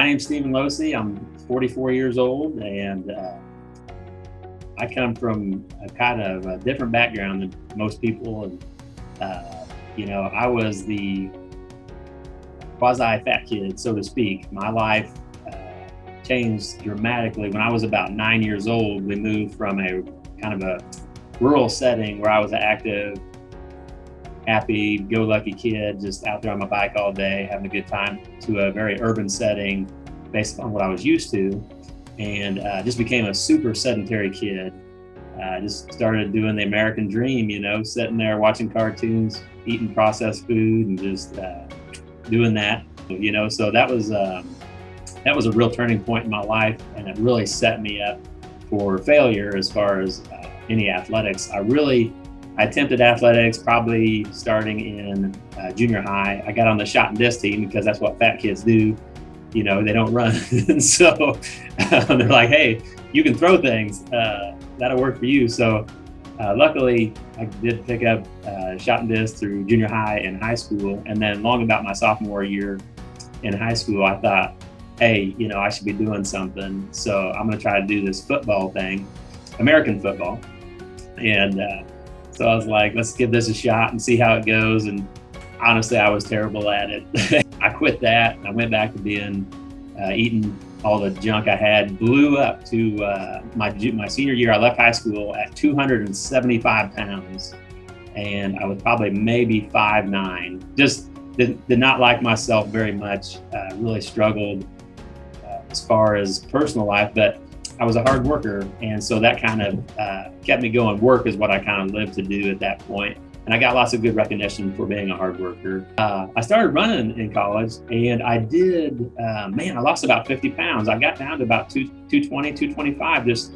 My name's Stephen Losey. I'm 44 years old, and I come from a kind of a different background than most people. And I was the quasi-fat kid, so to speak. My life changed dramatically when I was about 9 years old. We moved from a kind of a rural setting where I was an active, happy, go lucky kid, just out there on my bike all day, having a good time, to a very urban setting based on what I was used to, and just became a super sedentary kid. Just started doing the American dream, sitting there watching cartoons, eating processed food, and just doing that, So that was a real turning point in my life, and it really set me up for failure as far as any athletics. I attempted athletics probably starting in junior high. I got on the shot and disc team because that's what fat kids do. They don't run. And so they're like, hey, you can throw things. That'll work for you. So luckily, I did pick up shot and disc through junior high and high school. And then long about my sophomore year in high school, I thought, hey, I should be doing something. So I'm going to try to do this football thing, American football. And so I was like, let's give this a shot and see how it goes. And honestly, I was terrible at it. I quit that. I went back to being eating all the junk I had. Blew up to my senior year. I left high school at 275 pounds, and I was probably maybe 5'9". Just did not like myself very much. Really struggled as far as personal life, but I was a hard worker, and so that kind of kept me going. Work is what I kind of lived to do at that point, and I got lots of good recognition for being a hard worker. I started running in college, and I did, I lost about 50 pounds. I got down to about 220, 225.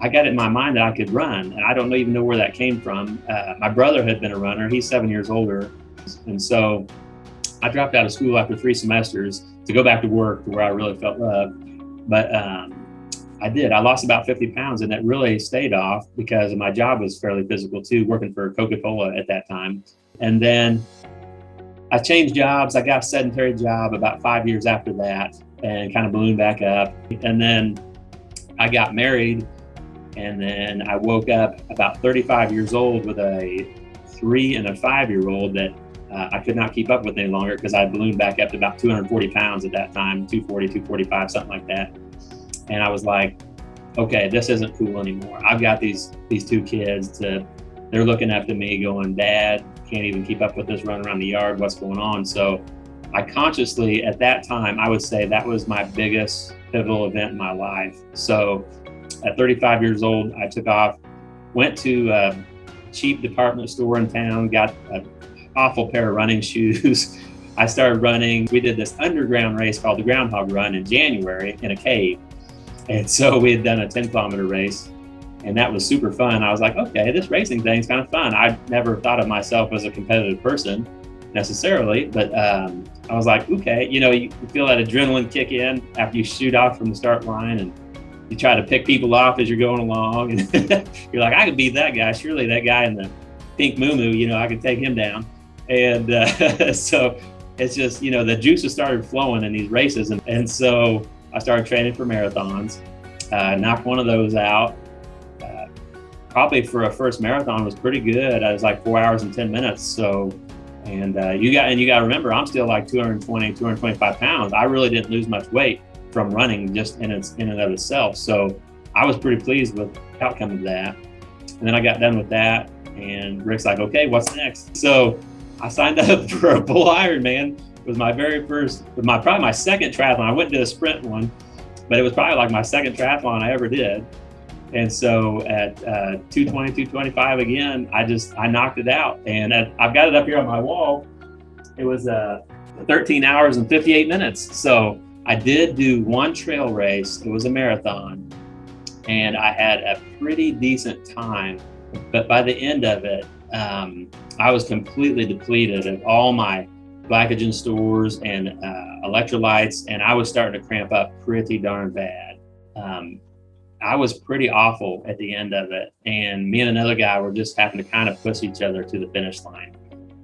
I got it in my mind that I could run, and I don't even know where that came from. My brother had been a runner. He's 7 years older, and so I dropped out of school after 3 semesters to go back to work, to where I really felt loved. But I did. I lost about 50 pounds, and that really stayed off because my job was fairly physical too, working for Coca-Cola at that time. And then I changed jobs. I got a sedentary job about 5 years after that, and kind of ballooned back up. And then I got married, and then I woke up about 35 years old with a 3 and a 5-year-old that I could not keep up with any longer because I ballooned back up to about 240 pounds at that time, 240, 245, something like that. And I was like, okay, this isn't cool anymore. I've got these 2 kids. They're looking after me going, Dad, can't even keep up with this run around the yard. What's going on? So I consciously, at that time, I would say that was my biggest pivotal event in my life. So at 35 years old, I took off, went to a cheap department store in town, got an awful pair of running shoes. I started running. We did this underground race called the Groundhog Run in January in a cave. And so we had done a 10-kilometer race, and that was super fun. I was like, okay, this racing thing's kind of fun. I never thought of myself as a competitive person necessarily, but I was like, okay, you feel that adrenaline kick in after you shoot off from the start line, and you try to pick people off as you're going along, and you're like, I could beat that guy. Surely that guy in the pink muumuu, I could take him down. And so it's just, the juices started flowing in these races, and so I started training for marathons, knocked one of those out. Probably for a first marathon was pretty good. I was like 4 hours and 10 minutes. So, and you got to remember, I'm still like 220, 225 pounds. I really didn't lose much weight from running just in and of itself. So I was pretty pleased with the outcome of that. And then I got done with that, and Rick's like, okay, what's next? So I signed up for a full Ironman. It was my very first, probably my second triathlon. I went and did a sprint one, but it was probably like my second triathlon I ever did. And so at 220, 225 again, I knocked it out. And I've got it up here on my wall. It was 13 hours and 58 minutes. So I did do one trail race. It was a marathon, and I had a pretty decent time. But by the end of it, I was completely depleted of all my glycogen stores and electrolytes, and I was starting to cramp up pretty darn bad. I was pretty awful at the end of it, and me and another guy were just having to kind of push each other to the finish line.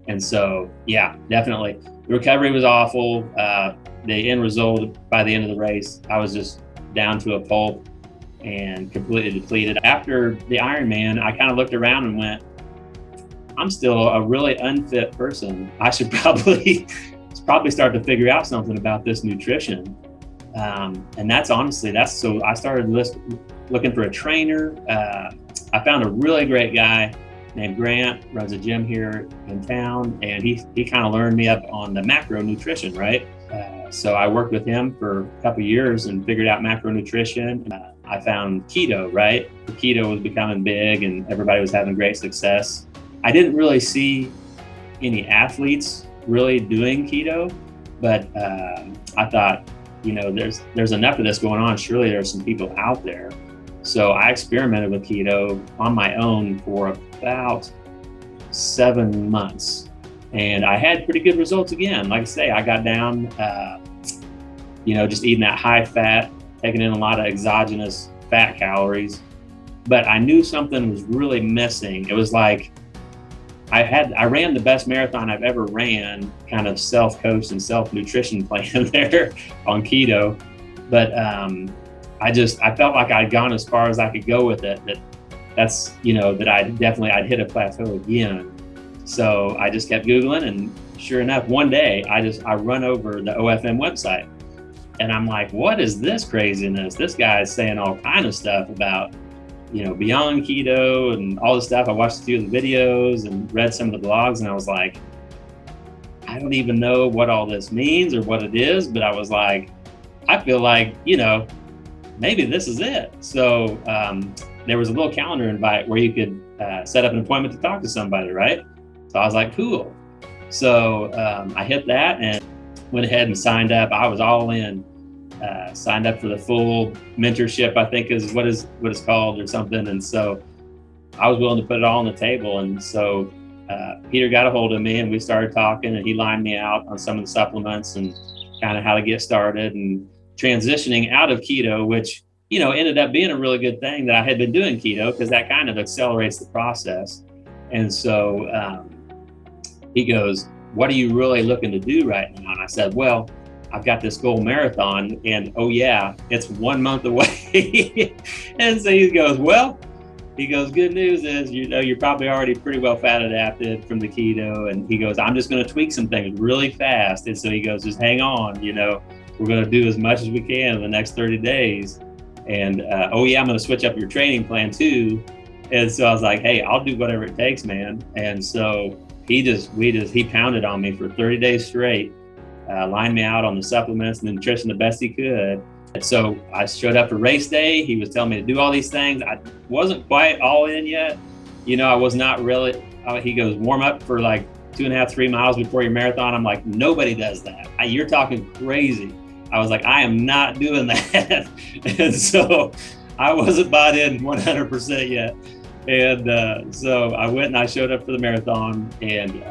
And so, yeah, definitely. The recovery was awful. The end result, by the end of the race, I was just down to a pulp and completely depleted. After the Ironman, I kind of looked around and went, I'm still a really unfit person. I should probably start to figure out something about this nutrition. And that's honestly, so I started looking for a trainer. I found a really great guy named Grant, runs a gym here in town, and he kind of learned me up on the macronutrition, right? So I worked with him for a couple of years and figured out macronutrition. I found keto, right? Keto was becoming big and everybody was having great success. I didn't really see any athletes really doing keto, but I thought, there's enough of this going on. Surely there's some people out there. So I experimented with keto on my own for about 7 months, and I had pretty good results again. Like I say, I got down, just eating that high fat, taking in a lot of exogenous fat calories, but I knew something was really missing. It was like, I ran the best marathon I've ever ran, kind of self-coached and self-nutrition plan there on keto. But I felt like I'd gone as far as I could go with it, that I'd hit a plateau again. So I just kept Googling, and sure enough, one day I run over the OFM website and I'm like, what is this craziness? This guy's saying all kind of stuff about, beyond keto and all this stuff. I watched a few of the videos and read some of the blogs, and I was like, I don't even know what all this means or what it is, but I was like, I feel like, maybe this is it. So there was a little calendar invite where you could set up an appointment to talk to somebody, right? So I was like, cool. So I hit that and went ahead and signed up. I was all in. Signed up for the full mentorship, I think is what it's called or something. And so I was willing to put it all on the table. And so Peter got a hold of me and we started talking, and he lined me out on some of the supplements and kind of how to get started and transitioning out of keto, which, ended up being a really good thing that I had been doing keto, because that kind of accelerates the process. And so he goes, what are you really looking to do right now? And I said, well, I've got this goal marathon, and oh yeah, it's 1 month away. And so he goes, good news is, you're probably already pretty well fat adapted from the keto. And he goes, I'm just going to tweak some things really fast. And so he goes, just hang on, we're going to do as much as we can in the next 30 days. And oh yeah, I'm going to switch up your training plan too. And so I was like, hey, I'll do whatever it takes, man. And so he pounded on me for 30 days straight. Lined me out on the supplements and the nutrition the best he could. So I showed up for race day. He was telling me to do all these things. I wasn't quite all in yet. I was not really. He goes, warm up for like 2.5, 3 miles before your marathon. I'm like, nobody does that. You're talking crazy. I was like, I am not doing that. And so I wasn't bought in 100% yet. And so I went and I showed up for the marathon, and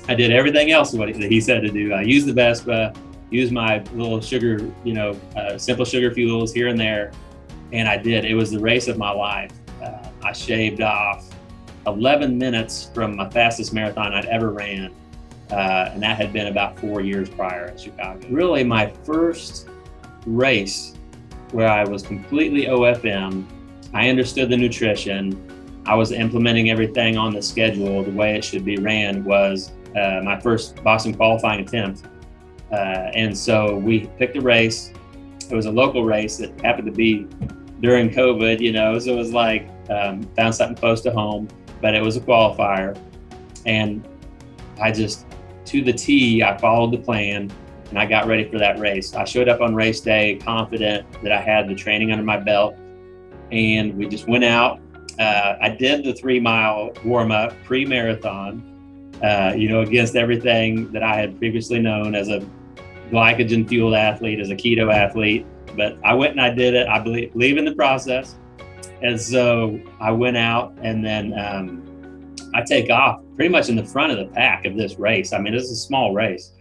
I did everything else that he said to do. I used the Vespa, used my little sugar, simple sugar fuels here and there. And I did. It was the race of my life. I shaved off 11 minutes from my fastest marathon I'd ever ran. And that had been about 4 years prior in Chicago. Really my first race where I was completely OFM. I understood the nutrition. I was implementing everything on the schedule the way it should be ran. Was my first Boston qualifying attempt. And so we picked a race. It was a local race that happened to be during COVID, so it was like, found something close to home, but it was a qualifier. And I just, to the T, I followed the plan and I got ready for that race. I showed up on race day confident that I had the training under my belt, and we just went out. I did the 3-mile warm up pre-marathon, against everything that I had previously known as a glycogen fueled athlete, as a keto athlete. But I went and I did it. I believe in the process. And so I went out, and then I take off pretty much in the front of the pack of this race. I mean, this is a small race,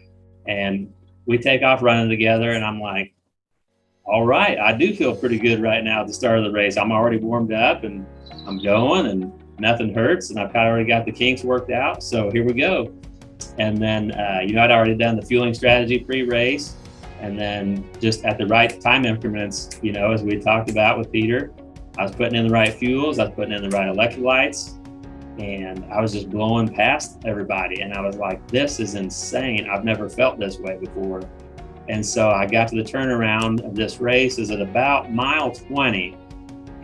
and we take off running together, and I'm like, all right, I do feel pretty good right now at the start of the race. I'm already warmed up and I'm going, and nothing hurts, and I've kind of already got the kinks worked out. So here we go. And then, I'd already done the fueling strategy pre-race. And then just at the right time increments, as we talked about with Peter, I was putting in the right fuels, I was putting in the right electrolytes, and I was just blowing past everybody. And I was like, this is insane. I've never felt this way before. And so I got to the turnaround of this race is at about mile 20.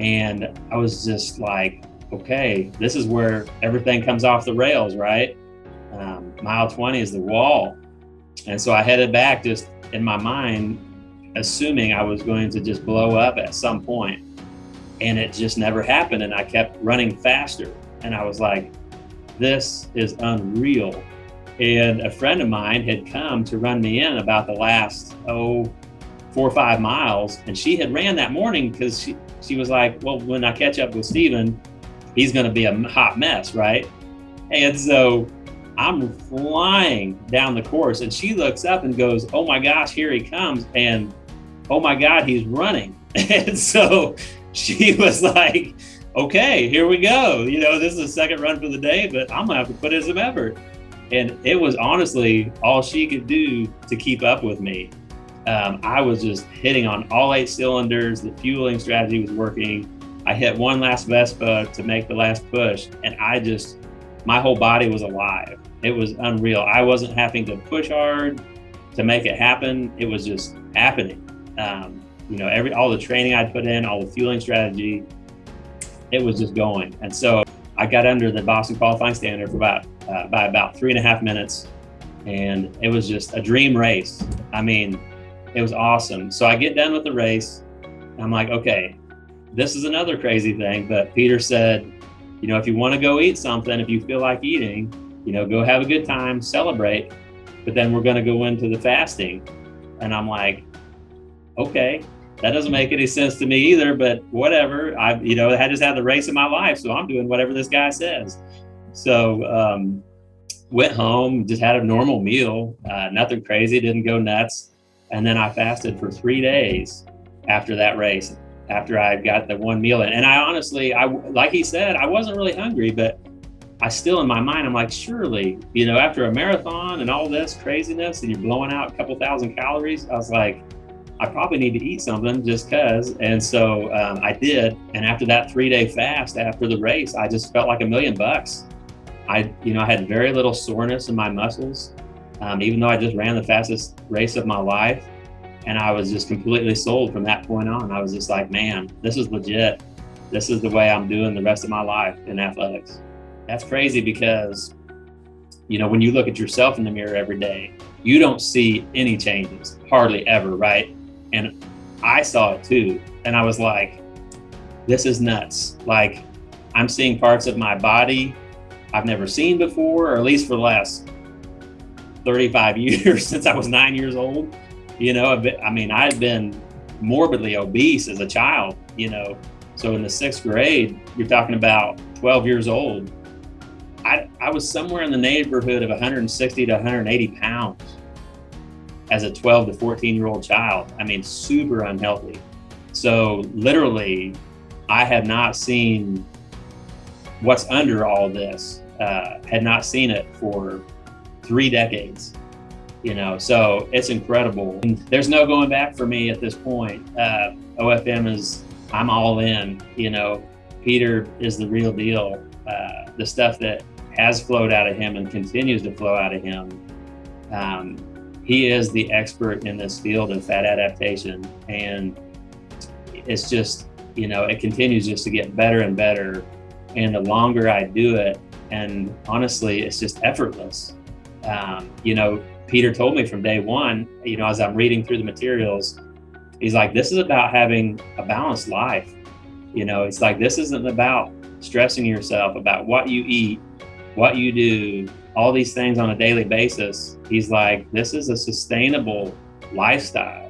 And I was just like, okay, this is where everything comes off the rails, right? Mile 20 is the wall. And so I headed back just in my mind, assuming I was going to just blow up at some point. And it just never happened. And I kept running faster. And I was like, this is unreal. And a friend of mine had come to run me in about the last, 4 or 5 miles. And she had ran that morning because she was like, well, when I catch up with Steven, he's going to be a hot mess, right? And so I'm flying down the course, and she looks up and goes, oh my gosh, here he comes. And oh my God, he's running. And so she was like, okay, here we go. This is the second run for the day, but I'm gonna have to put in some effort. And it was honestly all she could do to keep up with me. I was just hitting on all 8 cylinders. The fueling strategy was working. I hit one last Vespa to make the last push, and my whole body was alive. It was unreal. I wasn't having to push hard to make it happen. It was just happening. All the training I'd put in, all the fueling strategy, it was just going. And so I got under the Boston qualifying standard for by about 3.5 minutes. And it was just a dream race. I mean, it was awesome. So I get done with the race. I'm like, okay, this is another crazy thing. But Peter said, if you want to go eat something, if you feel like eating, go have a good time, celebrate, but then we're going to go into the fasting. And I'm like, okay, that doesn't make any sense to me either, but whatever. I just had the race of my life, so I'm doing whatever this guy says. So went home, just had a normal meal, nothing crazy, didn't go nuts. And then I fasted for 3 days after that race, after I got the one meal in. And I honestly, like he said, I wasn't really hungry, but I still in my mind, I'm like, surely, after a marathon and all this craziness and you're blowing out a couple thousand calories, I was like, I probably need to eat something just cause. And so I did. And after that 3-day fast after the race, I just felt like $1,000,000. I had very little soreness in my muscles, even though I just ran the fastest race of my life. And I was just completely sold from that point on. I was just like, man, this is legit. This is the way I'm doing the rest of my life in athletics. That's crazy because, when you look at yourself in the mirror every day, you don't see any changes, hardly ever, right? And I saw it too. And I was like, this is nuts. Like, I'm seeing parts of my body I've never seen before, or at least for the last 35 years since I was 9 years old. I'd been morbidly obese as a child, so in the 6th grade, you're talking about 12 years old. I was somewhere in the neighborhood of 160 to 180 pounds as a 12 to 14-year-old child. Super unhealthy. So literally, I had not seen what's under all this, had not seen it for 3 decades. So it's incredible. There's no going back for me at this point. OFM I'm all in. Peter is the real deal. The stuff that has flowed out of him and continues to flow out of him. He is the expert in this field of fat adaptation. And it's just, it continues just to get better and better. And the longer I do it, and honestly, it's just effortless. Peter told me from day one, as I'm reading through the materials, he's like, this is about having a balanced life. It's like, this isn't about stressing yourself about what you eat, what you do, all these things on a daily basis. He's like, this is a sustainable lifestyle.